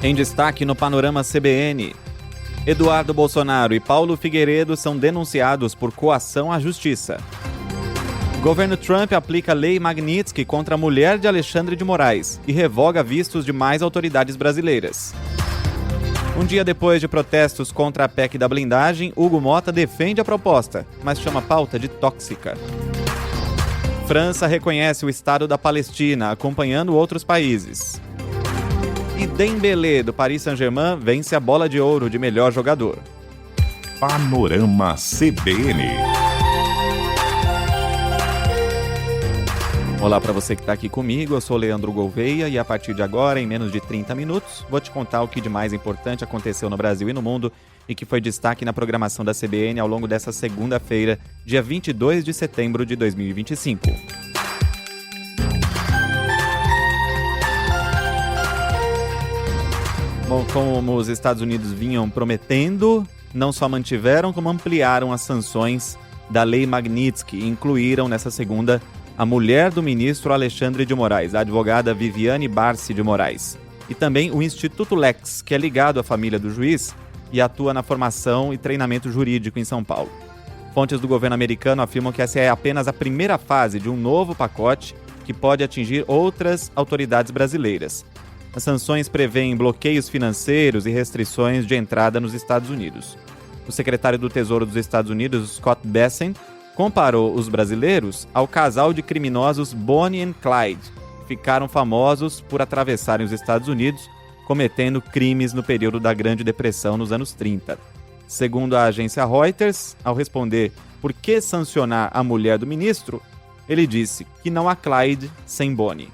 Em destaque no Panorama CBN, Eduardo Bolsonaro e Paulo Figueiredo são denunciados por coação à justiça. Governo Trump aplica lei Magnitsky contra a mulher de Alexandre de Moraes e revoga vistos de mais autoridades brasileiras. Um dia depois de protestos contra a PEC da blindagem, Hugo Mota defende a proposta, mas chama a pauta de tóxica. França reconhece o Estado da Palestina, acompanhando outros países. E Dembélé, do Paris Saint-Germain, vence a bola de ouro de melhor jogador. Panorama CBN. Olá para você que está aqui comigo, eu sou Leandro Gouveia e a partir de agora, em menos de 30 minutos, vou te contar o que de mais importante aconteceu no Brasil e no mundo e que foi destaque na programação da CBN ao longo dessa segunda-feira, dia 22 de setembro de 2025. Bom, como os Estados Unidos vinham prometendo, não só mantiveram, como ampliaram as sanções da Lei Magnitsky e incluíram nessa segunda a mulher do ministro Alexandre de Moraes, a advogada Viviane Barsi de Moraes, e também o Instituto Lex, que é ligado à família do juiz e atua na formação e treinamento jurídico em São Paulo. Fontes do governo americano afirmam que essa é apenas a primeira fase de um novo pacote que pode atingir outras autoridades brasileiras. As sanções prevêem bloqueios financeiros e restrições de entrada nos Estados Unidos. O secretário do Tesouro dos Estados Unidos, Scott Bessent, comparou os brasileiros ao casal de criminosos Bonnie e Clyde, que ficaram famosos por atravessarem os Estados Unidos, cometendo crimes no período da Grande Depressão nos anos 30. Segundo a agência Reuters, ao responder por que sancionar a mulher do ministro, ele disse que não há Clyde sem Bonnie.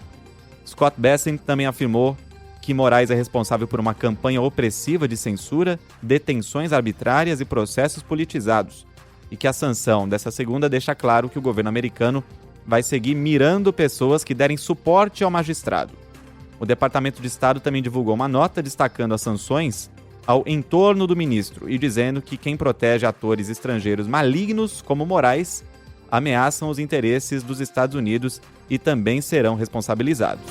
Scott Bessent também afirmou que Moraes é responsável por uma campanha opressiva de censura, detenções arbitrárias e processos politizados, e que a sanção dessa segunda deixa claro que o governo americano vai seguir mirando pessoas que derem suporte ao magistrado. O Departamento de Estado também divulgou uma nota destacando as sanções ao entorno do ministro e dizendo que quem protege atores estrangeiros malignos como Moraes ameaçam os interesses dos Estados Unidos e também serão responsabilizados.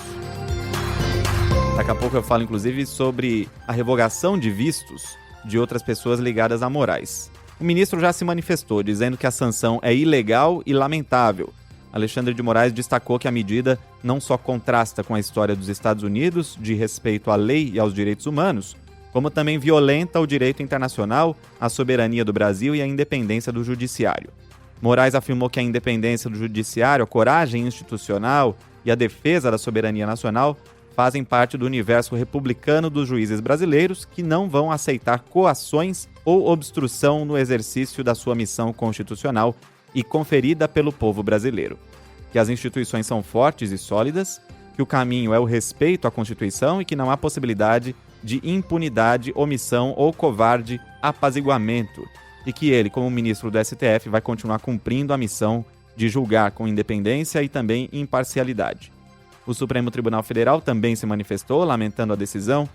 Daqui a pouco eu falo inclusive sobre a revogação de vistos de outras pessoas ligadas a Moraes. O ministro já se manifestou, dizendo que a sanção é ilegal e lamentável. Alexandre de Moraes destacou que a medida não só contrasta com a história dos Estados Unidos de respeito à lei e aos direitos humanos, como também violenta o direito internacional, a soberania do Brasil e a independência do judiciário. Moraes afirmou que a independência do judiciário, a coragem institucional e a defesa da soberania nacional fazem parte do universo republicano dos juízes brasileiros que não vão aceitar coações ou obstrução no exercício da sua missão constitucional e conferida pelo povo brasileiro. Que as instituições são fortes e sólidas, que o caminho é o respeito à Constituição e que não há possibilidade de impunidade, omissão ou covarde apaziguamento, e que ele, como ministro do STF, vai continuar cumprindo a missão de julgar com independência e também imparcialidade. O Supremo Tribunal Federal também se manifestou, lamentando a decisão,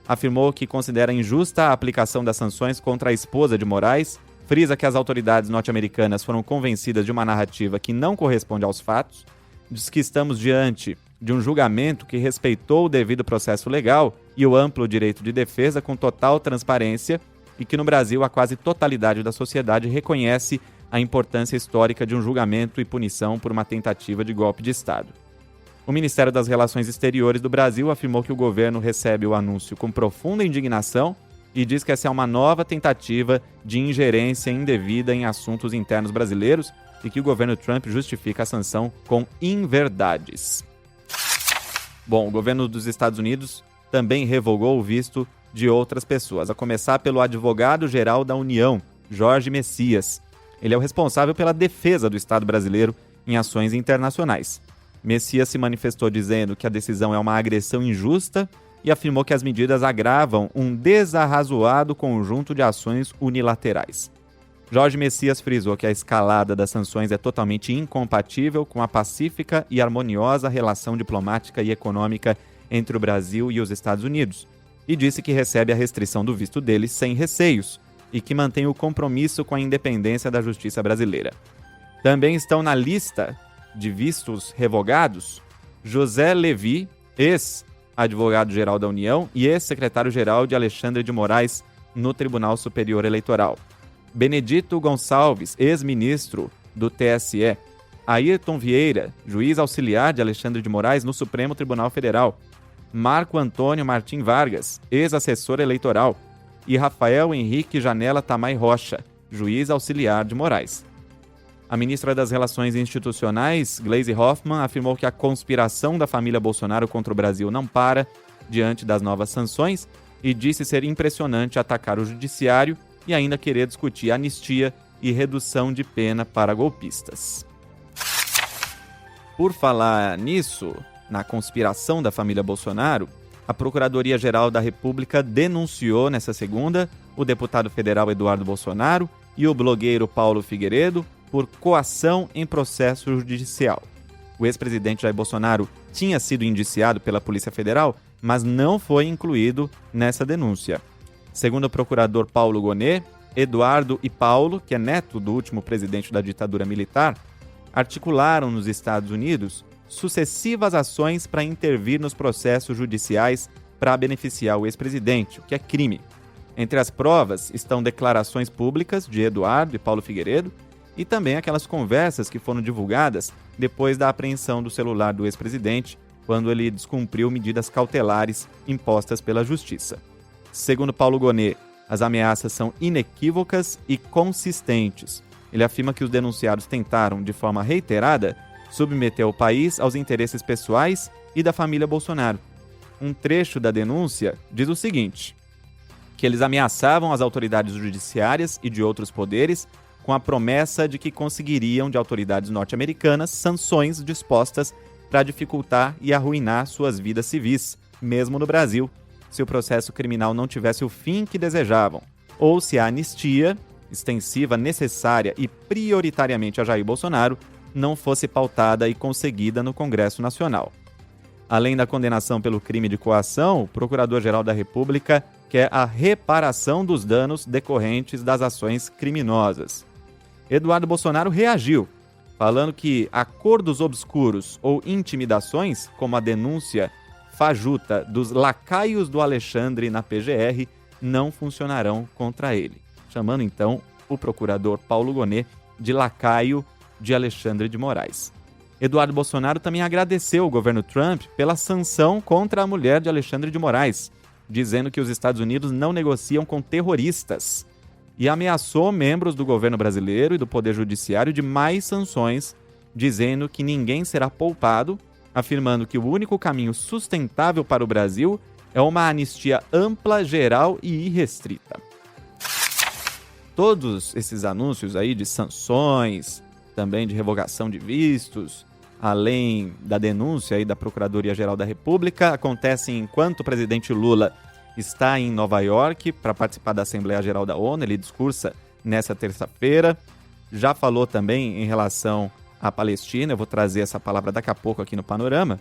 afirmou que considera injusta a aplicação das sanções contra a esposa de Moraes, frisa que as autoridades norte-americanas foram convencidas de uma narrativa que não corresponde aos fatos, diz que estamos diante de um julgamento que respeitou o devido processo legal e o amplo direito de defesa com total transparência e que no Brasil a quase totalidade da sociedade reconhece a importância histórica de um julgamento e punição por uma tentativa de golpe de Estado. O Ministério das Relações Exteriores do Brasil afirmou que o governo recebe o anúncio com profunda indignação e diz que essa é uma nova tentativa de ingerência indevida em assuntos internos brasileiros e que o governo Trump justifica a sanção com inverdades. Bom, o governo dos Estados Unidos também revogou o visto de outras pessoas, a começar pelo advogado-geral da União, Jorge Messias. Ele é o responsável pela defesa do Estado brasileiro em ações internacionais. Messias se manifestou dizendo que a decisão é uma agressão injusta e afirmou que as medidas agravam um desarrazoado conjunto de ações unilaterais. Jorge Messias frisou que a escalada das sanções é totalmente incompatível com a pacífica e harmoniosa relação diplomática e econômica entre o Brasil e os Estados Unidos, e disse que recebe a restrição do visto dele sem receios e que mantém o compromisso com a independência da justiça brasileira. Também estão na lista de vistos revogados José Levi, advogado-geral da União e ex-secretário-geral de Alexandre de Moraes no Tribunal Superior Eleitoral. Benedito Gonçalves, ex-ministro do TSE. Ayrton Vieira, juiz auxiliar de Alexandre de Moraes no Supremo Tribunal Federal. Marco Antônio Martim Vargas, ex-assessor eleitoral. E Rafael Henrique Janela Tamay Rocha, juiz auxiliar de Moraes. A ministra das Relações Institucionais, Gleisi Hoffmann, afirmou que a conspiração da família Bolsonaro contra o Brasil não para diante das novas sanções e disse ser impressionante atacar o judiciário e ainda querer discutir anistia e redução de pena para golpistas. Por falar nisso, na conspiração da família Bolsonaro, a Procuradoria-Geral da República denunciou nesta segunda o deputado federal Eduardo Bolsonaro e o blogueiro Paulo Figueiredo por coação em processo judicial. O ex-presidente Jair Bolsonaro tinha sido indiciado pela Polícia Federal, mas não foi incluído nessa denúncia. Segundo o procurador Paulo Gonet, Eduardo e Paulo, que é neto do último presidente da ditadura militar, articularam nos Estados Unidos sucessivas ações para intervir nos processos judiciais para beneficiar o ex-presidente, o que é crime. Entre as provas estão declarações públicas de Eduardo e Paulo Figueiredo e também aquelas conversas que foram divulgadas depois da apreensão do celular do ex-presidente, quando ele descumpriu medidas cautelares impostas pela Justiça. Segundo Paulo Gonet, as ameaças são inequívocas e consistentes. Ele afirma que os denunciados tentaram, de forma reiterada, submeter o país aos interesses pessoais e da família Bolsonaro. Um trecho da denúncia diz o seguinte, que eles ameaçavam as autoridades judiciárias e de outros poderes com a promessa de que conseguiriam de autoridades norte-americanas sanções dispostas para dificultar e arruinar suas vidas civis, mesmo no Brasil, se o processo criminal não tivesse o fim que desejavam, ou se a anistia, extensiva, necessária e prioritariamente a Jair Bolsonaro, não fosse pautada e conseguida no Congresso Nacional. Além da condenação pelo crime de coação, o Procurador-Geral da República quer a reparação dos danos decorrentes das ações criminosas. Eduardo Bolsonaro reagiu, falando que acordos obscuros ou intimidações, como a denúncia fajuta dos lacaios do Alexandre na PGR, não funcionarão contra ele, chamando então o procurador Paulo Gonet de lacaio de Alexandre de Moraes. Eduardo Bolsonaro também agradeceu o governo Trump pela sanção contra a mulher de Alexandre de Moraes, dizendo que os Estados Unidos não negociam com terroristas, e ameaçou membros do governo brasileiro e do Poder Judiciário de mais sanções, dizendo que ninguém será poupado, afirmando que o único caminho sustentável para o Brasil é uma anistia ampla, geral e irrestrita. Todos esses anúncios aí de sanções, também de revogação de vistos, além da denúncia aí da Procuradoria-Geral da República, acontecem enquanto o presidente Lula está em Nova York para participar da Assembleia Geral da ONU. Ele discursa nessa terça-feira. Já falou também em relação à Palestina, eu vou trazer essa palavra daqui a pouco aqui no Panorama.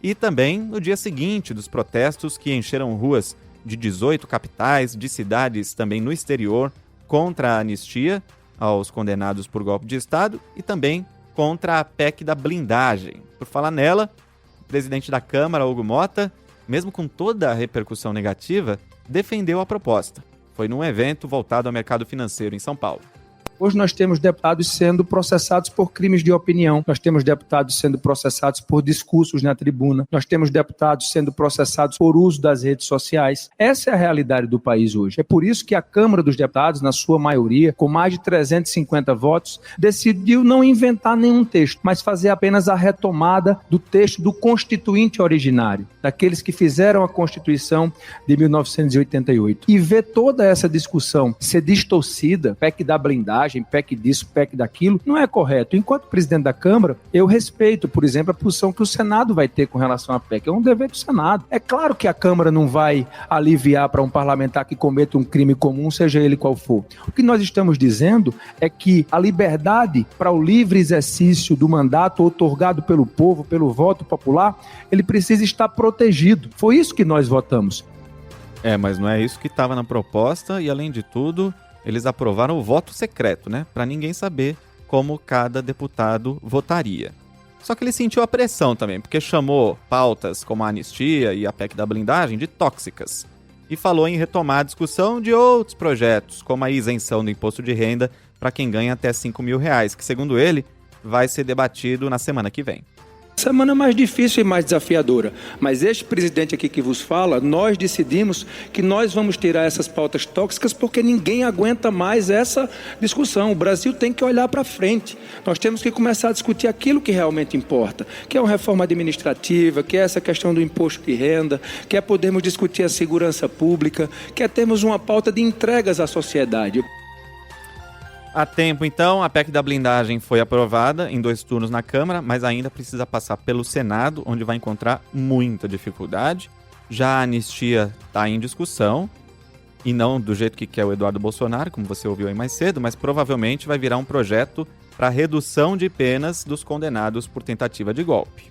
E também no dia seguinte dos protestos que encheram ruas de 18 capitais, de cidades também no exterior, contra a anistia aos condenados por golpe de Estado e também contra a PEC da blindagem. Por falar nela, o presidente da Câmara, Hugo Mota, mesmo com toda a repercussão negativa, defendeu a proposta. Foi num evento voltado ao mercado financeiro em São Paulo. Hoje nós temos deputados sendo processados por crimes de opinião, nós temos deputados sendo processados por discursos na tribuna, nós temos deputados sendo processados por uso das redes sociais. Essa é a realidade do país hoje. É por isso que a Câmara dos Deputados, na sua maioria, com mais de 350 votos, decidiu não inventar nenhum texto, mas fazer apenas a retomada do texto do Constituinte originário, daqueles que fizeram a Constituição de 1988. E ver toda essa discussão ser distorcida, PEC da blindagem, PEC disso, PEC daquilo, não é correto. Enquanto presidente da Câmara, eu respeito, por exemplo, a posição que o Senado vai ter com relação à PEC. É um dever do Senado. É claro que a Câmara não vai aliviar para um parlamentar que cometa um crime comum, seja ele qual for. O que nós estamos dizendo é que a liberdade para o livre exercício do mandato outorgado pelo povo, pelo voto popular, ele precisa estar protegido. Foi isso que nós votamos. Mas não é isso que estava na proposta e, além de tudo, eles aprovaram o voto secreto, né? Para ninguém saber como cada deputado votaria. Só que ele sentiu a pressão também, porque chamou pautas como a anistia e a PEC da blindagem de tóxicas. E falou em retomar a discussão de outros projetos, como a isenção do imposto de renda para quem ganha até R$5.000, que, segundo ele, vai ser debatido na semana que vem. Semana mais difícil e mais desafiadora, mas este presidente aqui que vos fala, nós decidimos que nós vamos tirar essas pautas tóxicas porque ninguém aguenta mais essa discussão. O Brasil tem que olhar para frente. Nós temos que começar a discutir aquilo que realmente importa, que é uma reforma administrativa, que é essa questão do imposto de renda, que é podermos discutir a segurança pública, que é termos uma pauta de entregas à sociedade. Há tempo, então, a PEC da blindagem foi aprovada em 2 turnos na Câmara, mas ainda precisa passar pelo Senado, onde vai encontrar muita dificuldade. Já a anistia está em discussão, e não do jeito que quer o Eduardo Bolsonaro, como você ouviu aí mais cedo, mas provavelmente vai virar um projeto para redução de penas dos condenados por tentativa de golpe.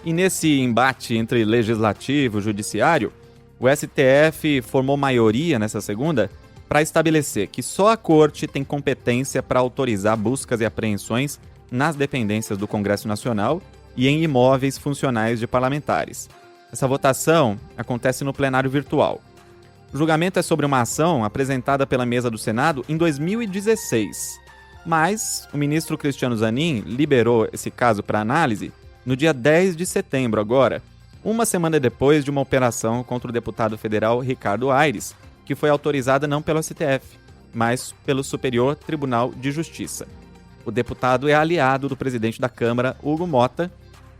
E nesse embate entre legislativo e judiciário, o STF formou maioria nessa segunda para estabelecer que só a Corte tem competência para autorizar buscas e apreensões nas dependências do Congresso Nacional e em imóveis funcionais de parlamentares. Essa votação acontece no plenário virtual. O julgamento é sobre uma ação apresentada pela mesa do Senado em 2016, mas o ministro Cristiano Zanin liberou esse caso para análise no dia 10 de setembro agora, uma semana depois de uma operação contra o deputado federal Ricardo Aires, que foi autorizada não pelo STF, mas pelo Superior Tribunal de Justiça. O deputado é aliado do presidente da Câmara, Hugo Mota,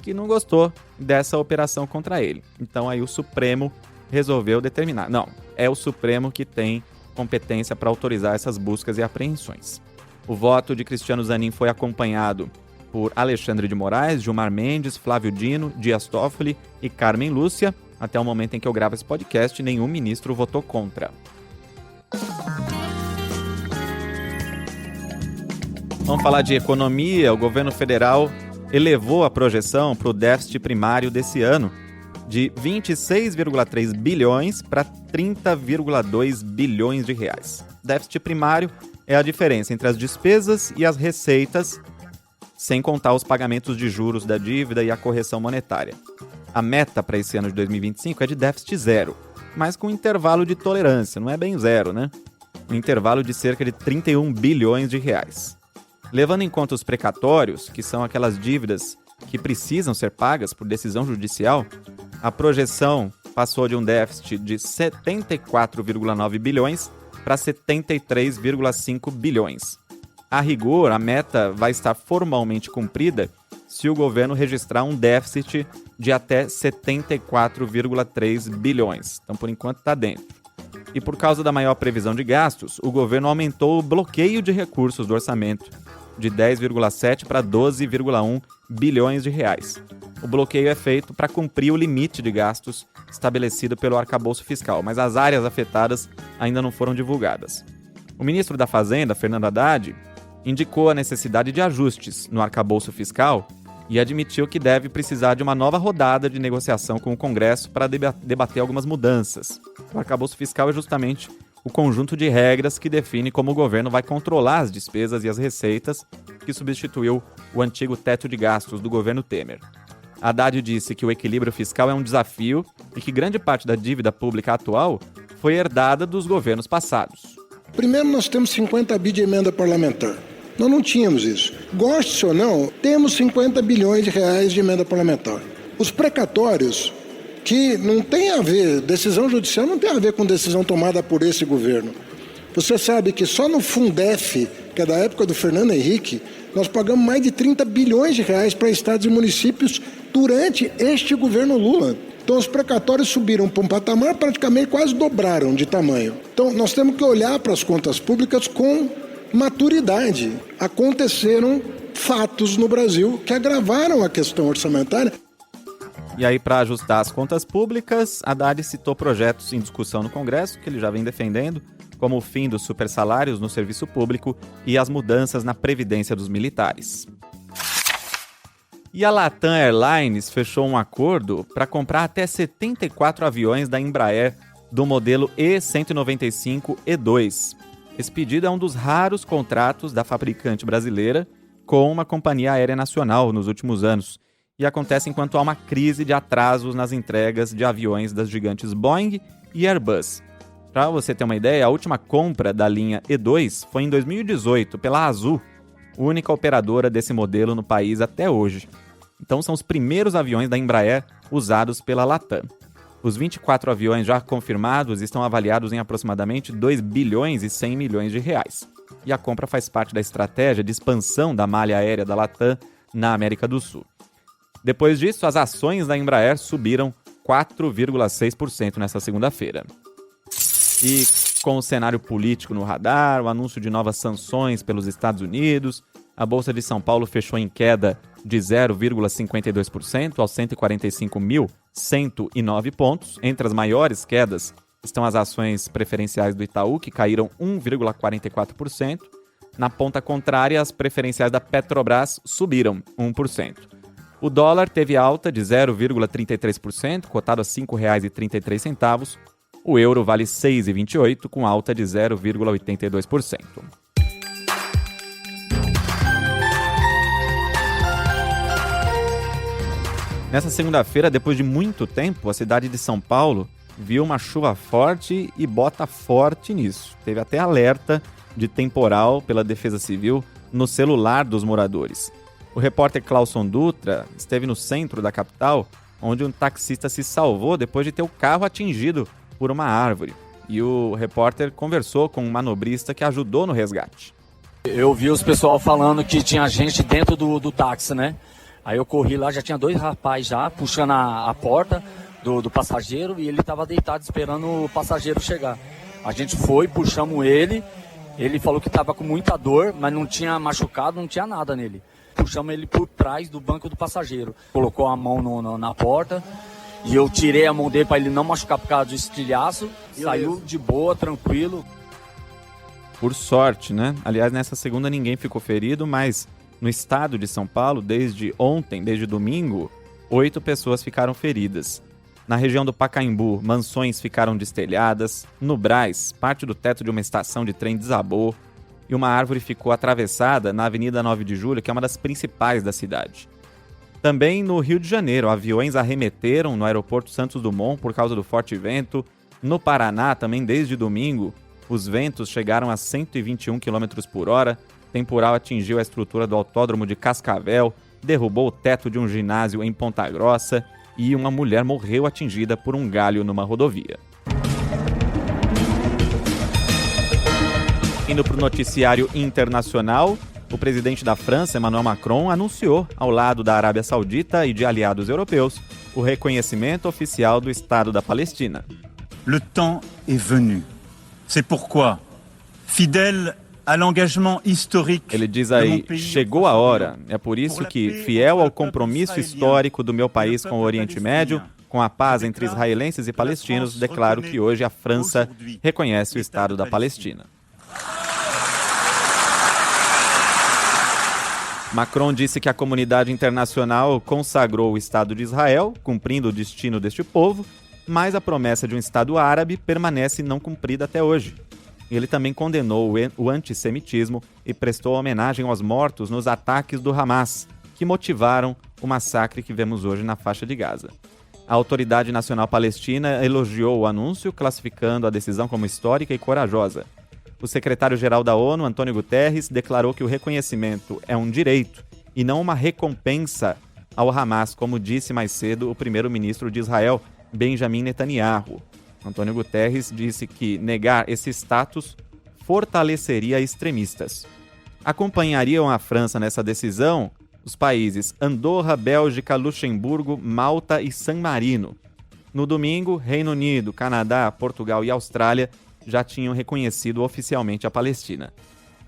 que não gostou dessa operação contra ele. Então aí o Supremo resolveu determinar. Não, é o Supremo que tem competência para autorizar essas buscas e apreensões. O voto de Cristiano Zanin foi acompanhado por Alexandre de Moraes, Gilmar Mendes, Flávio Dino, Dias Toffoli e Carmen Lúcia. Até o momento em que eu gravo esse podcast, nenhum ministro votou contra. Vamos falar de economia. O governo federal elevou a projeção para o déficit primário desse ano de 26,3 bilhões para 30,2 bilhões de reais. Déficit primário é a diferença entre as despesas e as receitas, sem contar os pagamentos de juros da dívida e a correção monetária. A meta para esse ano de 2025 é de déficit zero, mas com intervalo de tolerância, não é bem zero, né? Um intervalo de cerca de 31 bilhões de reais. Levando em conta os precatórios, que são aquelas dívidas que precisam ser pagas por decisão judicial, a projeção passou de um déficit de 74,9 bilhões para 73,5 bilhões. A rigor, a meta vai estar formalmente cumprida se o governo registrar um déficit de até 74,3 bilhões. Então, por enquanto, está dentro. E por causa da maior previsão de gastos, o governo aumentou o bloqueio de recursos do orçamento de 10,7 para 12,1 bilhões de reais. O bloqueio é feito para cumprir o limite de gastos estabelecido pelo arcabouço fiscal, mas as áreas afetadas ainda não foram divulgadas. O ministro da Fazenda, Fernando Haddad, indicou a necessidade de ajustes no arcabouço fiscal e admitiu que deve precisar de uma nova rodada de negociação com o Congresso para debater algumas mudanças. O arcabouço fiscal é justamente o conjunto de regras que define como o governo vai controlar as despesas e as receitas, que substituiu o antigo teto de gastos do governo Temer. Haddad disse que o equilíbrio fiscal é um desafio e que grande parte da dívida pública atual foi herdada dos governos passados. Primeiro, nós temos 50 bi de emenda parlamentar. Nós não tínhamos isso. Goste ou não, temos 50 bilhões de reais de emenda parlamentar. Os precatórios, que não tem a ver, decisão judicial não tem a ver com decisão tomada por esse governo. Você sabe que só no Fundef, que é da época do Fernando Henrique, nós pagamos mais de 30 bilhões de reais para estados e municípios durante este governo Lula. Então os precatórios subiram para um patamar, praticamente quase dobraram de tamanho. Então nós temos que olhar para as contas públicas com maturidade. Aconteceram fatos no Brasil que agravaram a questão orçamentária. E aí, para ajustar as contas públicas, Haddad citou projetos em discussão no Congresso, que ele já vem defendendo, como o fim dos supersalários no serviço público e as mudanças na previdência dos militares. E a Latam Airlines fechou um acordo para comprar até 74 aviões da Embraer do modelo E195-E2. Esse pedido é um dos raros contratos da fabricante brasileira com uma companhia aérea nacional nos últimos anos. E acontece enquanto há uma crise de atrasos nas entregas de aviões das gigantes Boeing e Airbus. Para você ter uma ideia, a última compra da linha E2 foi em 2018 pela Azul, única operadora desse modelo no país até hoje. Então são os primeiros aviões da Embraer usados pela Latam. Os 24 aviões já confirmados estão avaliados em aproximadamente 2 bilhões e 100 milhões de reais. E a compra faz parte da estratégia de expansão da malha aérea da Latam na América do Sul. Depois disso, as ações da Embraer subiram 4,6% nesta segunda-feira. E com o cenário político no radar, o anúncio de novas sanções pelos Estados Unidos, a Bolsa de São Paulo fechou em queda de 0,52% aos 145.109 pontos. Entre as maiores quedas estão as ações preferenciais do Itaú, que caíram 1,44%. Na ponta contrária, as preferenciais da Petrobras subiram 1%. O dólar teve alta de 0,33%, cotado a R$ 5,33. O euro vale 6,28, com alta de 0,82%. Nessa segunda-feira, depois de muito tempo, a cidade de São Paulo viu uma chuva forte e bota forte nisso. Teve até alerta de temporal pela Defesa Civil no celular dos moradores. O repórter Clauson Dutra esteve no centro da capital, onde um taxista se salvou depois de ter o carro atingido por uma árvore. E o repórter conversou com um manobrista que ajudou no resgate. Eu vi os pessoal falando que tinha gente dentro do táxi, né? Aí eu corri lá, já tinha 2 rapazes já puxando a porta do passageiro e ele estava deitado esperando o passageiro chegar. A gente foi, puxamos ele falou que estava com muita dor, mas não tinha machucado, não tinha nada nele. Puxamos ele por trás do banco do passageiro. Colocou a mão na porta e eu tirei a mão dele para ele não machucar por causa do estilhaço. Saiu de boa, tranquilo. Por sorte, né? Aliás, nessa segunda ninguém ficou ferido, mas no estado de São Paulo, desde domingo, 8 pessoas ficaram feridas. Na região do Pacaembu, mansões ficaram destelhadas. No Brás, parte do teto de uma estação de trem desabou. E uma árvore ficou atravessada na Avenida 9 de Julho, que é uma das principais da cidade. Também no Rio de Janeiro, aviões arremeteram no aeroporto Santos Dumont por causa do forte vento. No Paraná, também desde domingo, os ventos chegaram a 121 km por hora. Temporal atingiu a estrutura do autódromo de Cascavel, derrubou o teto de um ginásio em Ponta Grossa e uma mulher morreu atingida por um galho numa rodovia. Indo para o noticiário internacional, o presidente da França, Emmanuel Macron, anunciou, ao lado da Arábia Saudita e de aliados europeus, o reconhecimento oficial do Estado da Palestina. Le temps est venu. C'est pourquoi, fidèle à l'engagement historique. Ele diz aí, chegou a hora. É por isso que, fiel ao compromisso histórico do meu país com o Oriente Médio, com a paz entre israelenses e palestinos, declaro que hoje a França reconhece o Estado da Palestina. Macron disse que a comunidade internacional consagrou o Estado de Israel, cumprindo o destino deste povo, mas a promessa de um Estado árabe permanece não cumprida até hoje. Ele também condenou o antissemitismo e prestou homenagem aos mortos nos ataques do Hamas, que motivaram o massacre que vemos hoje na faixa de Gaza. A Autoridade Nacional Palestina elogiou o anúncio, classificando a decisão como histórica e corajosa. O secretário-geral da ONU, Antônio Guterres, declarou que o reconhecimento é um direito e não uma recompensa ao Hamas, como disse mais cedo o primeiro-ministro de Israel, Benjamin Netanyahu. Antônio Guterres disse que negar esse status fortaleceria extremistas. Acompanhariam a França nessa decisão os países Andorra, Bélgica, Luxemburgo, Malta e San Marino. No domingo, Reino Unido, Canadá, Portugal e Austrália já tinham reconhecido oficialmente a Palestina.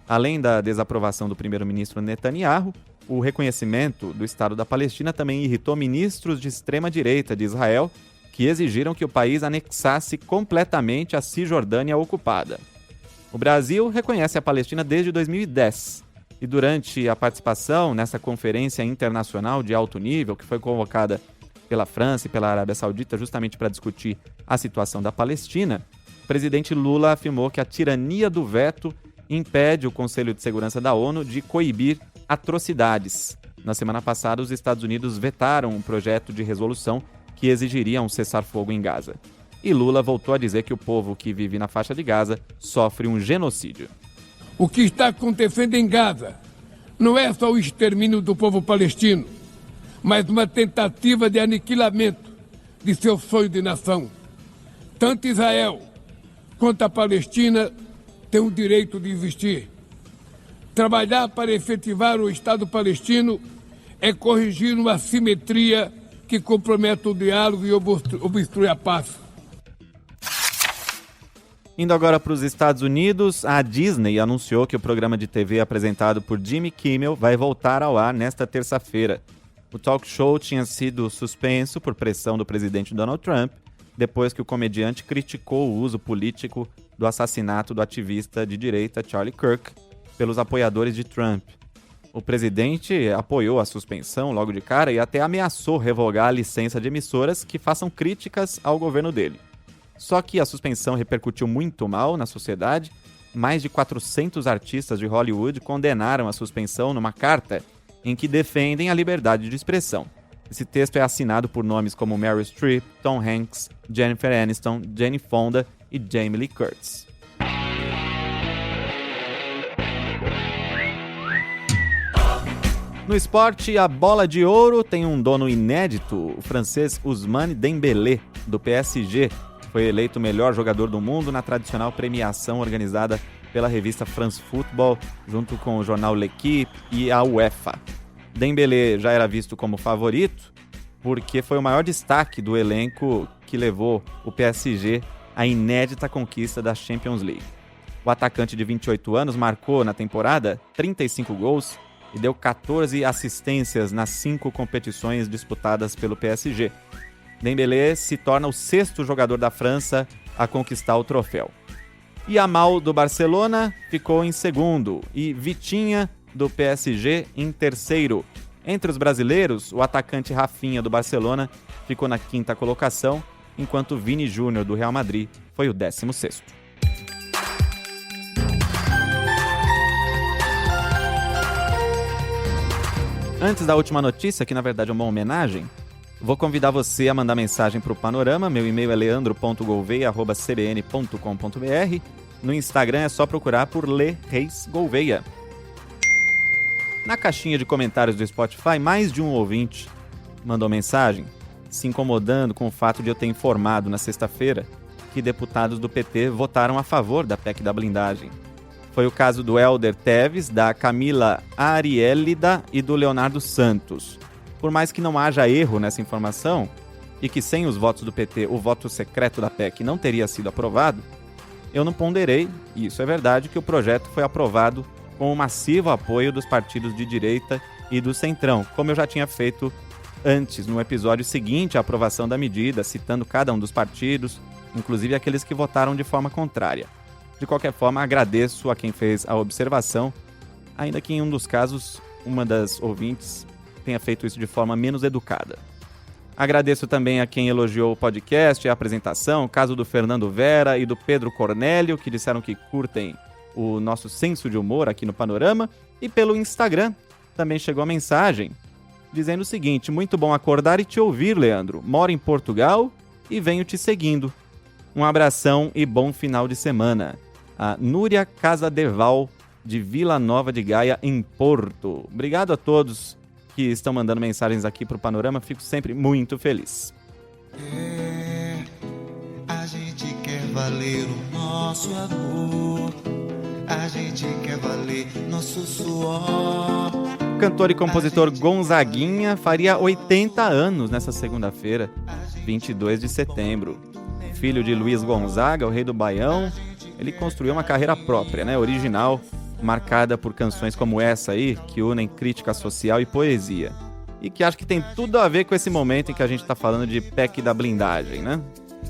Além da desaprovação do primeiro-ministro Netanyahu, o reconhecimento do Estado da Palestina também irritou ministros de extrema-direita de Israel, que exigiram que o país anexasse completamente a Cisjordânia ocupada. O Brasil reconhece a Palestina desde 2010 e durante a participação nessa conferência internacional de alto nível, que foi convocada pela França e pela Arábia Saudita justamente para discutir a situação da Palestina, o presidente Lula afirmou que a tirania do veto impede o Conselho de Segurança da ONU de coibir atrocidades. Na semana passada, os Estados Unidos vetaram um projeto de resolução que exigiria um cessar-fogo em Gaza. E Lula voltou a dizer que o povo que vive na faixa de Gaza sofre um genocídio. O que está acontecendo em Gaza não é só o extermínio do povo palestino, mas uma tentativa de aniquilamento de seu sonho de nação. Tanto Israel quanto a Palestina têm o direito de existir. Trabalhar para efetivar o Estado palestino é corrigir uma assimetria que compromete o diálogo e obstrui a paz. Indo agora para os Estados Unidos, a Disney anunciou que o programa de TV apresentado por Jimmy Kimmel vai voltar ao ar nesta terça-feira. O talk show tinha sido suspenso por pressão do presidente Donald Trump, depois que o comediante criticou o uso político do assassinato do ativista de direita Charlie Kirk pelos apoiadores de Trump. O presidente apoiou a suspensão logo de cara e até ameaçou revogar a licença de emissoras que façam críticas ao governo dele. Só que a suspensão repercutiu muito mal na sociedade. Mais de 400 artistas de Hollywood condenaram a suspensão numa carta em que defendem a liberdade de expressão. Esse texto é assinado por nomes como Meryl Streep, Tom Hanks, Jennifer Aniston, Jane Fonda e Jamie Lee Curtis. No esporte, a bola de ouro tem um dono inédito, o francês Ousmane Dembélé, do PSG. Foi eleito o melhor jogador do mundo na tradicional premiação organizada pela revista France Football, junto com o jornal L'Équipe e a UEFA. Dembélé já era visto como favorito, porque foi o maior destaque do elenco que levou o PSG à inédita conquista da Champions League. O atacante de 28 anos marcou na temporada 35 gols e deu 14 assistências nas 5 competições disputadas pelo PSG. Dembélé se torna o 6º jogador da França a conquistar o troféu. Yamal, do Barcelona, ficou em 2º e Vitinha, do PSG, em 3º. Entre os brasileiros, o atacante Rafinha, do Barcelona, ficou na 5ª colocação, enquanto Vini Júnior, do Real Madrid, foi o 16º. Antes da última notícia, que na verdade é uma homenagem, vou convidar você a mandar mensagem para o Panorama. Meu e-mail é leandro.gouveia@cbn.com.br. No Instagram é só procurar por Le Reis Gouveia. Na caixinha de comentários do Spotify, mais de um ouvinte mandou mensagem se incomodando com o fato de eu ter informado na sexta-feira que deputados do PT votaram a favor da PEC da blindagem. Foi o caso do Helder Teves, da Camila Ariélida e do Leonardo Santos. Por mais que não haja erro nessa informação, e que sem os votos do PT o voto secreto da PEC não teria sido aprovado, eu não ponderei, e isso é verdade, que o projeto foi aprovado com o massivo apoio dos partidos de direita e do Centrão, como eu já tinha feito antes, no episódio seguinte à aprovação da medida, citando cada um dos partidos, inclusive aqueles que votaram de forma contrária. De qualquer forma, agradeço a quem fez a observação, ainda que em um dos casos, uma das ouvintes tenha feito isso de forma menos educada. Agradeço também a quem elogiou o podcast e a apresentação, o caso do Fernando Vera e do Pedro Cornélio, que disseram que curtem o nosso senso de humor aqui no Panorama. E pelo Instagram também chegou a mensagem dizendo o seguinte: muito bom acordar e te ouvir, Leandro. Moro em Portugal e venho te seguindo. Um abração e bom final de semana. A Núria Casadeval, de Vila Nova de Gaia, em Porto. Obrigado a todos que estão mandando mensagens aqui para o Panorama. Fico sempre muito feliz. A gente quer valer o nosso amor. A gente quer valer nosso suor. Cantor e compositor Gonzaguinha faria 80 anos nessa segunda-feira, 22 de setembro. Filho de Luiz Gonzaga, o rei do Baião, ele construiu uma carreira própria, original, marcada por canções como essa aí, que unem crítica social e poesia. E que acho que tem tudo a ver com esse momento em que a gente está falando de PEC da blindagem, né?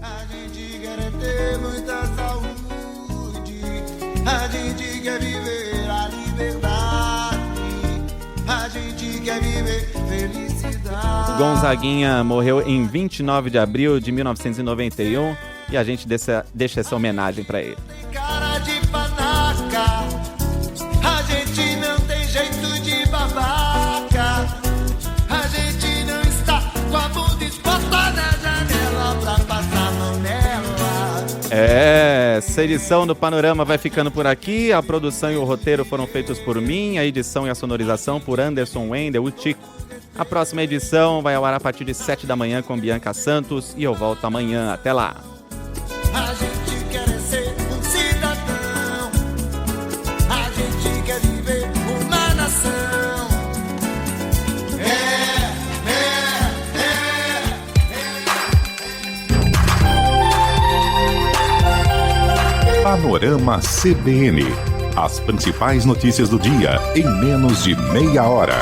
A gente quer ter muita saúde. A gente quer viver a liberdade. A gente quer viver felicidade. Gonzaguinha morreu em 29 de abril de 1991 e a gente deixa essa homenagem para ele. Cara de panaca, a gente não tem jeito de babar. Essa edição do Panorama vai ficando por aqui. A produção e o roteiro foram feitos por mim, a edição e a sonorização por Anderson Wendel, o Tico. A próxima edição vai ao ar a partir de 7 da manhã com Bianca Santos e eu volto amanhã. Até lá. A gente quer ser um cidadão, a gente quer viver uma nação. Panorama CBN. As principais notícias do dia em menos de meia hora.